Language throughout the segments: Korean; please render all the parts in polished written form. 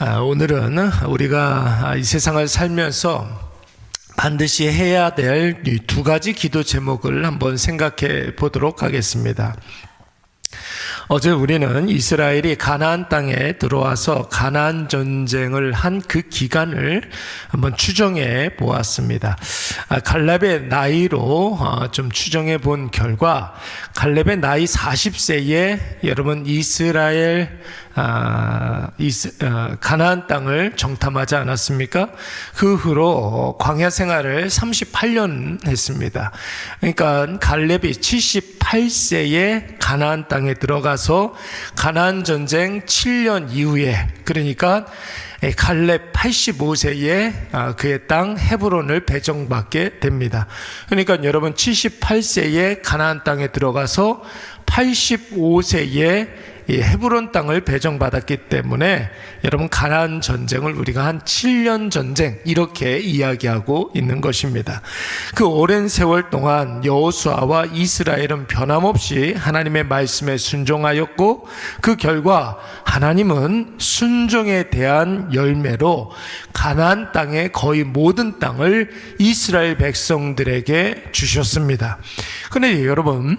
오늘은 우리가 이 세상을 살면서 반드시 해야 될 이 두 가지 기도 제목을 한번 생각해 보도록 하겠습니다. 어제 우리는 이스라엘이 가나안 땅에 들어와서 가나안 전쟁을 한 그 기간을 한번 추정해 보았습니다. 갈렙의 나이로 좀 추정해 본 결과 갈렙의 나이 40세에 여러분 가나안 땅을 정탐하지 않았습니까? 그 후로 광야 생활을 38년 했습니다. 그러니까 갈렙이 78세에 가나안 땅에 들어가서 가나안 전쟁 7년 이후에, 그러니까 갈렙 85세에 그의 땅 헤브론을 배정받게 됩니다. 그러니까 여러분 78세에 가나안 땅에 들어가서 85세에 이 헤브론 땅을 배정받았기 때문에 여러분 가나안 전쟁을 우리가 한 7년 전쟁 이렇게 이야기하고 있는 것입니다. 그 오랜 세월 동안 여호수아와 이스라엘은 변함없이 하나님의 말씀에 순종하였고, 그 결과 하나님은 순종에 대한 열매로 가나안 땅의 거의 모든 땅을 이스라엘 백성들에게 주셨습니다. 그런데 여러분,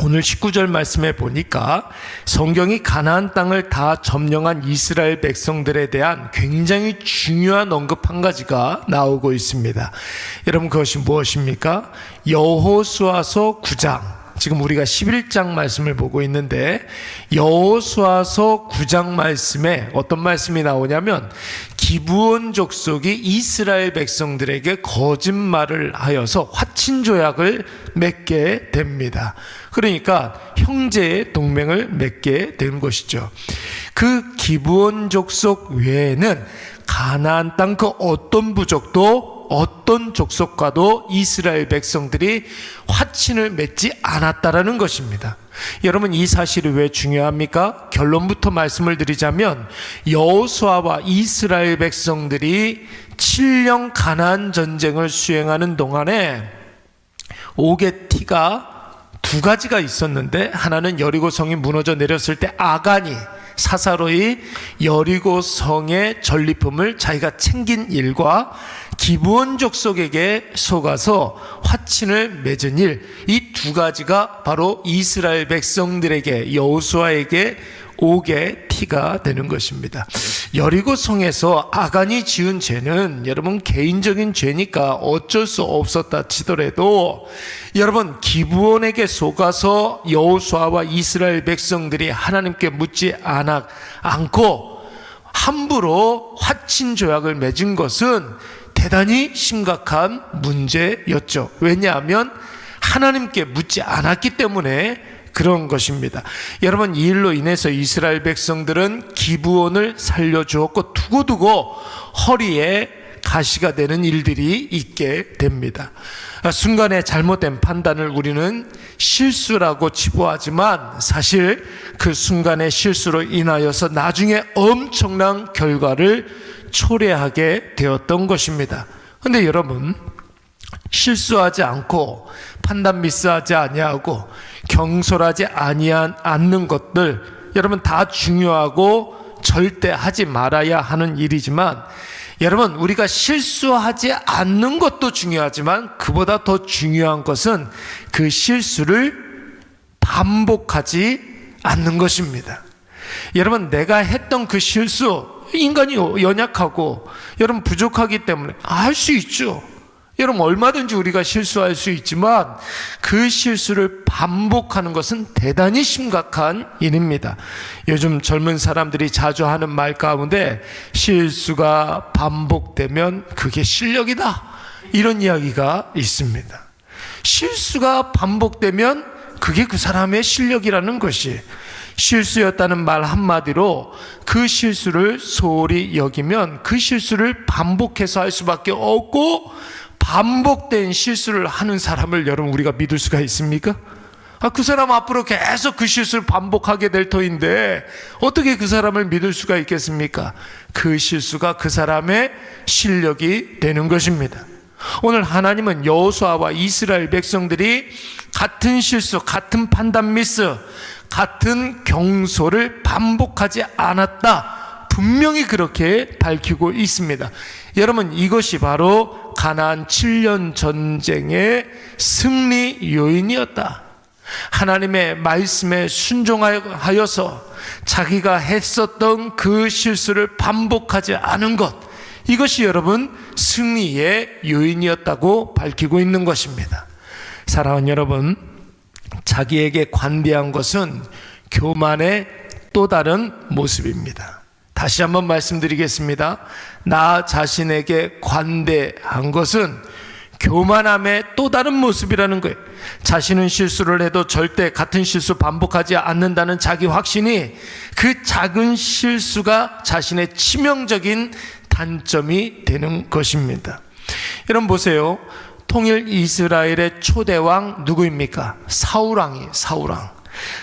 오늘 19절 말씀에 보니까 성경이 가나안 땅을 다 점령한 이스라엘 백성들에 대한 굉장히 중요한 언급 한 가지가 나오고 있습니다. 여러분, 그것이 무엇입니까? 여호수아서 9장, 지금 우리가 11장 말씀을 보고 있는데 여호수아서 9장 말씀에 어떤 말씀이 나오냐면 기브온 족속이 이스라엘 백성들에게 거짓말을 하여서 화친 조약을 맺게 됩니다. 그러니까 형제의 동맹을 맺게 된 것이죠. 그 기브온 족속 외에는 가나안 땅 그 어떤 부족도 어떤 족속과도 이스라엘 백성들이 화친을 맺지 않았다라는 것입니다. 여러분, 이 사실이 왜 중요합니까? 결론부터 말씀을 드리자면 여호수아와 이스라엘 백성들이 7년 가나안 전쟁을 수행하는 동안에 옥의 티가 두 가지가 있었는데, 하나는 여리고 성이 무너져 내렸을 때 아간이 사사로이 여리고 성의 전리품을 자기가 챙긴 일과 기브온 족속에게 속아서 화친을 맺은 일, 이 두 가지가 바로 이스라엘 백성들에게, 여호수아에게 옥의 티가 되는 것입니다. 여리고 성에서 아간이 지은 죄는 여러분 개인적인 죄니까 어쩔 수 없었다 치더라도, 여러분 기브온에게 속아서 여호수아와 이스라엘 백성들이 하나님께 묻지 않고 함부로 화친 조약을 맺은 것은 대단히 심각한 문제였죠. 왜냐하면 하나님께 묻지 않았기 때문에 그런 것입니다. 여러분, 이 일로 인해서 이스라엘 백성들은 기브온을 살려주었고 두고두고 허리에 가시가 되는 일들이 있게 됩니다. 순간의 잘못된 판단을 우리는 실수라고 치부하지만 사실 그 순간의 실수로 인하여서 나중에 엄청난 결과를 초래하게 되었던 것입니다. 그런데 여러분, 실수하지 않고 판단 미스하지 아니하고 경솔하지 않는 것들, 여러분 다 중요하고 절대 하지 말아야 하는 일이지만, 여러분 우리가 실수하지 않는 것도 중요하지만 그보다 더 중요한 것은 그 실수를 반복하지 않는 것입니다. 여러분, 내가 했던 그 실수, 인간이 연약하고 여러분 부족하기 때문에 할 수 있죠. 여러분, 얼마든지 우리가 실수할 수 있지만 그 실수를 반복하는 것은 대단히 심각한 일입니다. 요즘 젊은 사람들이 자주 하는 말 가운데 실수가 반복되면 그게 실력이다, 이런 이야기가 있습니다. 실수가 반복되면 그게 그 사람의 실력이라는 것이, 실수였다는 말 한마디로 그 실수를 소홀히 여기면 그 실수를 반복해서 할 수밖에 없고, 반복된 실수를 하는 사람을 여러분 우리가 믿을 수가 있습니까? 그 사람 앞으로 계속 그 실수를 반복하게 될 터인데 어떻게 그 사람을 믿을 수가 있겠습니까? 그 실수가 그 사람의 실력이 되는 것입니다. 오늘 하나님은 여호수아와 이스라엘 백성들이 같은 실수, 같은 판단 미스, 같은 경솔을 반복하지 않았다, 분명히 그렇게 밝히고 있습니다. 여러분, 이것이 바로 가나안 7년 전쟁의 승리 요인이었다. 하나님의 말씀에 순종하여서 자기가 했었던 그 실수를 반복하지 않은 것, 이것이 여러분 승리의 요인이었다고 밝히고 있는 것입니다. 사랑하는 여러분, 자기에게 관대한 것은 교만의 또 다른 모습입니다. 다시 한번 말씀드리겠습니다. 나 자신에게 관대한 것은 교만함의 또 다른 모습이라는 거예요. 자신은 실수를 해도 절대 같은 실수 반복하지 않는다는 자기 확신이, 그 작은 실수가 자신의 치명적인 단점이 되는 것입니다. 여러분 보세요. 통일 이스라엘의 초대왕 누구입니까? 사울왕이에요.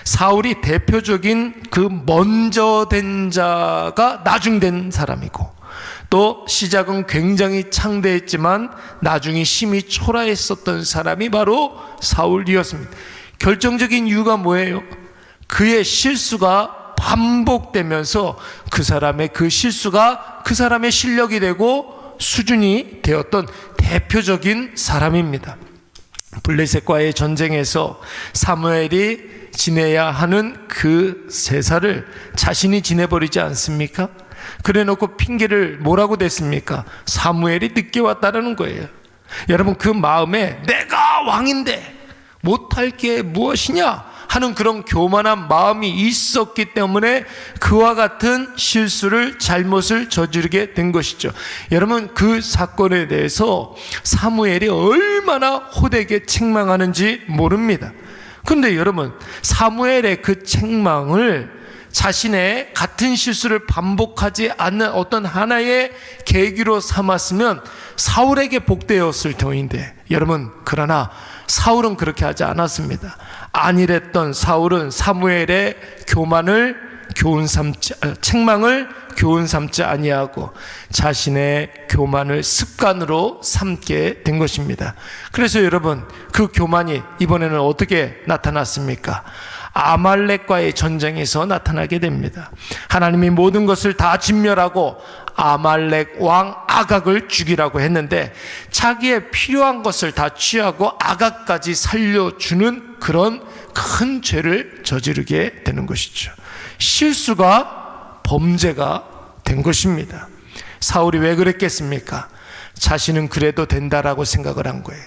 사울이 대표적인 그 먼저 된 자가 나중된 사람이고, 또 시작은 굉장히 창대했지만 나중에 심히 초라했었던 사람이 바로 사울이었습니다. 결정적인 이유가 뭐예요? 그의 실수가 반복되면서 그 사람의 그 실수가 그 사람의 실력이 되고 수준이 되었던 대표적인 사람입니다. 블레셋과의 전쟁에서 사무엘이 지내야 하는 그 제사를 자신이 지내버리지 않습니까? 그래놓고 핑계를 뭐라고 댔습니까? 사무엘이 늦게 왔다라는 거예요. 여러분, 그 마음에 내가 왕인데 못할 게 무엇이냐 하는 그런 교만한 마음이 있었기 때문에 그와 같은 실수를, 잘못을 저지르게 된 것이죠. 여러분, 그 사건에 대해서 사무엘이 얼마나 호되게 책망하는지 모릅니다. 그런데 여러분, 사무엘의 그 책망을 자신의 같은 실수를 반복하지 않는 어떤 하나의 계기로 삼았으면 사울에게 복되었을 터인데, 여러분, 그러나 사울은 그렇게 하지 않았습니다. 안일했던 사울은 사무엘의 책망을 교훈 삼지 아니하고 자신의 교만을 습관으로 삼게 된 것입니다. 그래서 여러분, 그 교만이 이번에는 어떻게 나타났습니까? 아말렉과의 전쟁에서 나타나게 됩니다. 하나님이 모든 것을 다 진멸하고 아말렉 왕 아각을 죽이라고 했는데 자기의 필요한 것을 다 취하고 아각까지 살려주는 그런 큰 죄를 저지르게 되는 것이죠. 실수가 범죄가 된 것입니다. 사울이 왜 그랬겠습니까? 자신은 그래도 된다라고 생각을 한 거예요.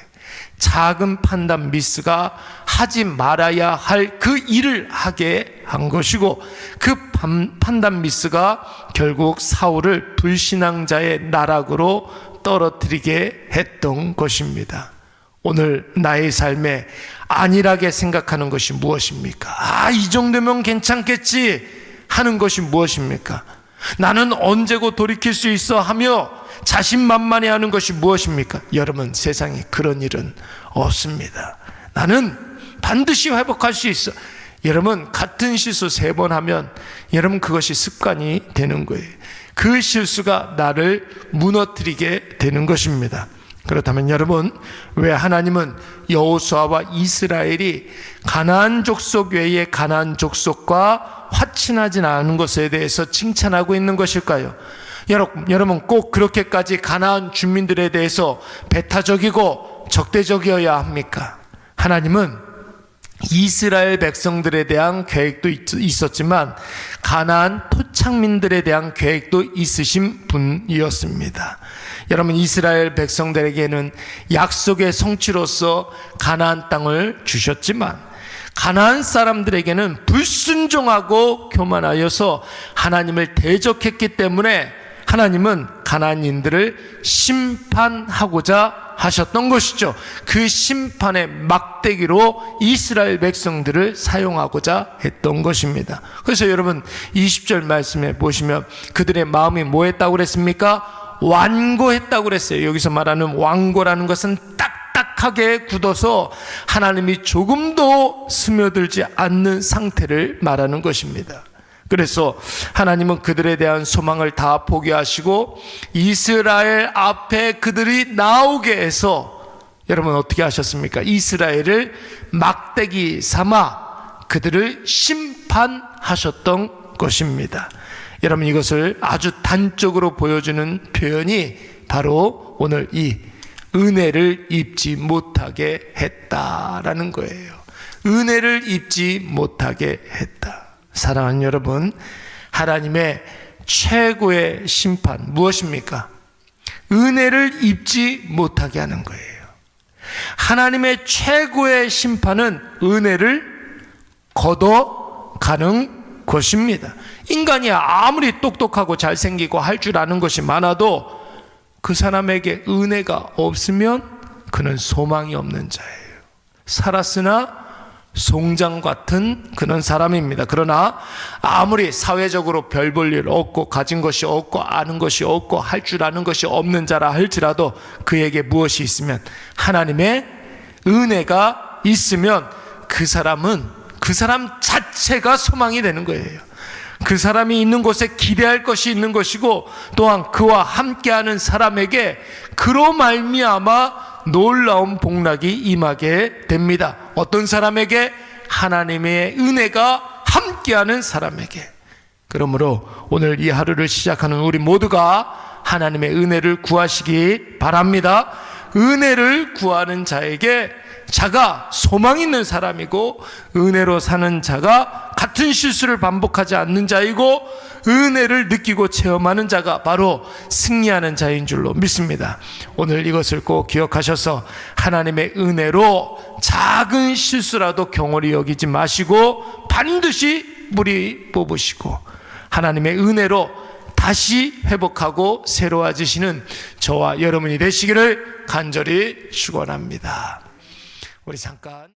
작은 판단 미스가 하지 말아야 할 그 일을 하게 한 것이고, 그 판단 미스가 결국 사울을 불신앙자의 나락으로 떨어뜨리게 했던 것입니다. 오늘 나의 삶에 안일하게 생각하는 것이 무엇입니까? 이 정도면 괜찮겠지 하는 것이 무엇입니까? 나는 언제고 돌이킬 수 있어 하며 자신만만해 하는 것이 무엇입니까? 여러분, 세상에 그런 일은 없습니다. 나는 반드시 회복할 수 있어. 여러분, 같은 실수 3번 하면 여러분 그것이 습관이 되는 거예요. 그 실수가 나를 무너뜨리게 되는 것입니다. 그렇다면 여러분, 왜 하나님은 여호수아와 이스라엘이 가나안 족속 외에 가나안 족속과 화친하지 않은 것에 대해서 칭찬하고 있는 것일까요? 여러분, 꼭 그렇게까지 가나안 주민들에 대해서 배타적이고 적대적이어야 합니까? 하나님은 이스라엘 백성들에 대한 계획도 있었지만 가나안 토착민들에 대한 계획도 있으신 분이었습니다. 여러분, 이스라엘 백성들에게는 약속의 성취로서 가나안 땅을 주셨지만 가나안 사람들에게는 불순종하고 교만하여서 하나님을 대적했기 때문에 하나님은 가나안인들을 심판하고자 하셨던 것이죠. 그 심판의 막대기로 이스라엘 백성들을 사용하고자 했던 것입니다. 그래서 여러분, 20절 말씀에 보시면 그들의 마음이 뭐 했다고 그랬습니까? 완고했다고 그랬어요. 여기서 말하는 완고라는 것은 딱딱하게 굳어서 하나님이 조금도 스며들지 않는 상태를 말하는 것입니다. 그래서 하나님은 그들에 대한 소망을 다 포기하시고 이스라엘 앞에 그들이 나오게 해서 여러분 어떻게 하셨습니까? 이스라엘을 막대기 삼아 그들을 심판하셨던 것입니다. 여러분, 이것을 아주 단적으로 보여주는 표현이 바로 오늘 이 은혜를 입지 못하게 했다라는 거예요. 은혜를 입지 못하게 했다. 사랑하는 여러분, 하나님의 최고의 심판 무엇입니까? 은혜를 입지 못하게 하는 거예요. 하나님의 최고의 심판은 은혜를 걷어가는 것입니다. 인간이 아무리 똑똑하고 잘생기고 할 줄 아는 것이 많아도 그 사람에게 은혜가 없으면 그는 소망이 없는 자예요. 살았으나 송장 같은 그런 사람입니다. 그러나 아무리 사회적으로 별 볼 일 없고 가진 것이 없고 아는 것이 없고 할 줄 아는 것이 없는 자라 할지라도 그에게 무엇이 있으면, 하나님의 은혜가 있으면 그 사람은 그 사람 자체가 소망이 되는 거예요. 그 사람이 있는 곳에 기대할 것이 있는 것이고, 또한 그와 함께하는 사람에게 그로 말미암아 놀라운 복락이 임하게 됩니다. 어떤 사람에게? 하나님의 은혜가 함께하는 사람에게. 그러므로 오늘 이 하루를 시작하는 우리 모두가 하나님의 은혜를 구하시기 바랍니다. 은혜를 구하는 자에게 자가 소망 있는 사람이고, 은혜로 사는 자가 같은 실수를 반복하지 않는 자이고, 은혜를 느끼고 체험하는 자가 바로 승리하는 자인 줄로 믿습니다. 오늘 이것을 꼭 기억하셔서 하나님의 은혜로 작은 실수라도 경홀히 여기지 마시고 반드시 뿌리 뽑으시고, 하나님의 은혜로 다시 회복하고 새로워지시는 저와 여러분이 되시기를 간절히 축원합니다. 우리 잠깐